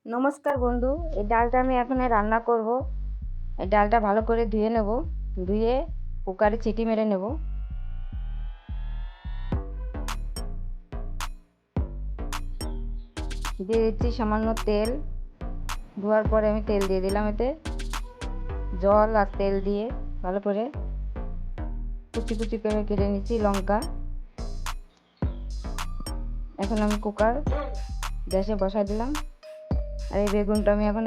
নমস্কার বন্ধু, এই ডালটা আমি এখন রান্না করব। এই ডালটা ভালো করে ধুয়ে নেব, ধুয়ে কুকারে চিটি মেরে নেব। দিয়ে দিচ্ছি সামান্য তেল। ধোয়ার পরে আমি তেল দিয়ে দিলাম, এতে জল আর তেল দিয়ে ভালো করে কুচি কুচি করে কেটে নিচ্ছি লঙ্কা। এখন আমি কুকার গ্যাসে বসাই দিলাম। আর এই বেগুনটা আমি এখন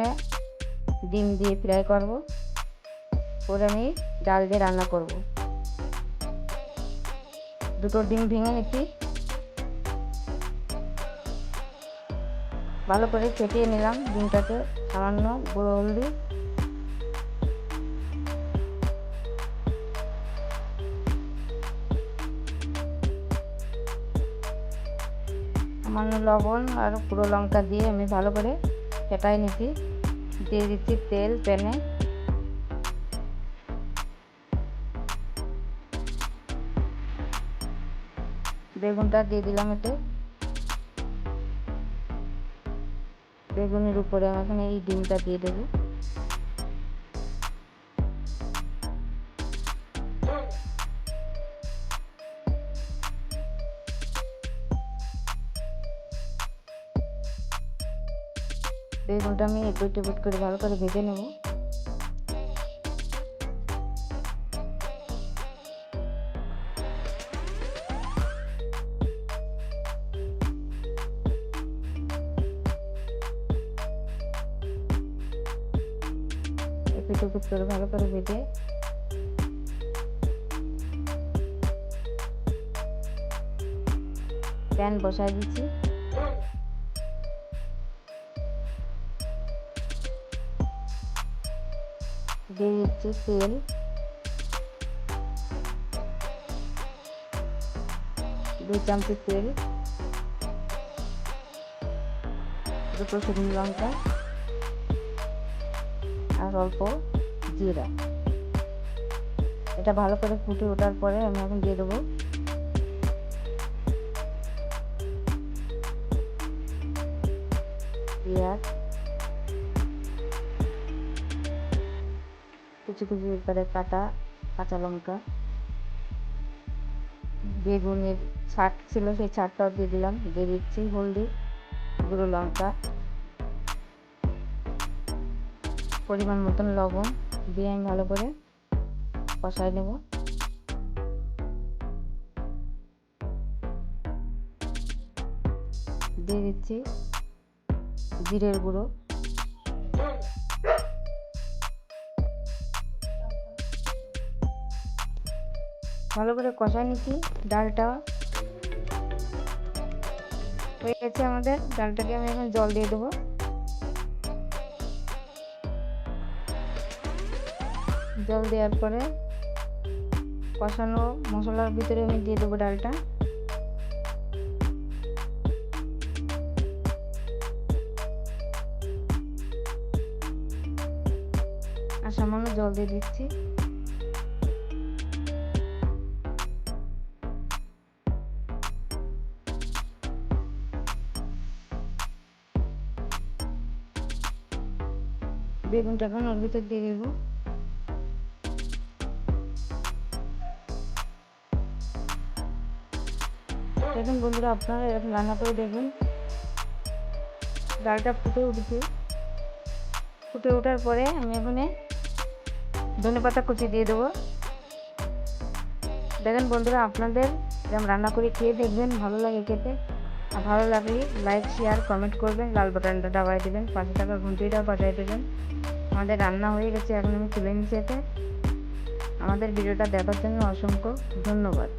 ডিম দিয়ে ফ্রাই করব, করে আমি ডাল দিয়ে রান্না করব। দুটো ডিম ভেঙে নিচ্ছি, ভালো করে ফেটিয়ে নিলাম ডিমটাকে। সামান্য গুঁড়ো হলদি, সামান্য লবণ আর গুঁড়ো লঙ্কা দিয়ে আমি ভালো করে ফেটাই নিচ্ছি। দিয়ে দিচ্ছি তেল প্যানে। বেগুনটা দিয়ে দিলাম, এতে বেগুনের উপরে আমি এখন এই ডিমটা দিয়ে দেবো। বেগুনটা আমি এপিট এপিট করে ভালো করে ভেজে নেব। এপিট এপিট করে ভালো করে ভেজে প্যান বসাই দিচ্ছি। দিয়ে দিচ্ছি তেল, 2 চামচ তেল, দুটো শুকনো লঙ্কা আর অল্প জিরা। এটা ভালো করে ফুটে ওঠার পরে আমি এখন দিয়ে দেবো পেঁয়াজ, কুচি কুচি করে কাটা কাঁচা লঙ্কা, বেগুনের ছাট ছিল সেই ছাটটাও দিয়ে দিলাম। দিয়ে দিচ্ছি হলদি, গুঁড়ো লঙ্কা, পরিমাণ মতন লবণ দিয়ে আমি ভালো করে কষাই নেব। দিয়ে দিচ্ছি জিরের গুঁড়ো, ভালো করে কষাই নিচ্ছি। ডালটা হয়ে গেছে আমাদের। ডালটাকে আমি এখন জল দিয়ে দেবো। জল দেওয়ার পরে কষানো মশলার ভিতরে আমি দিয়ে দেবো ডালটা। আর সামান্য জল দিয়ে দিচ্ছি। বেগুনটা এখন ওর ভিতর দিয়ে দেবো। দেখুন বন্ধুরা, আপনারা এরকম রান্না করে দেখুন। ডালটা ফুটে উঠেছে, ফুটে ওঠার পরে আমি এখানে ধনেপাতা কুচি দিয়ে দেবো। দেখেন বন্ধুরা, আপনাদের যেমন রান্না করে খেয়ে দেখবেন, ভালো লাগে খেতে। আর ভালো লাগলে লাইক শেয়ার কমেন্ট করবেন, লাল বাটনটা দাবাই দেবেন, পাশে থাকা ঘন্টিটা বাজাই দেবেন। আমাদের রান্না হয়ে গেছে, এখন আমি তুলে নিচ্ছি। এতে আমাদের ভিডিওটা দেখার জন্য অসংখ্য ধন্যবাদ।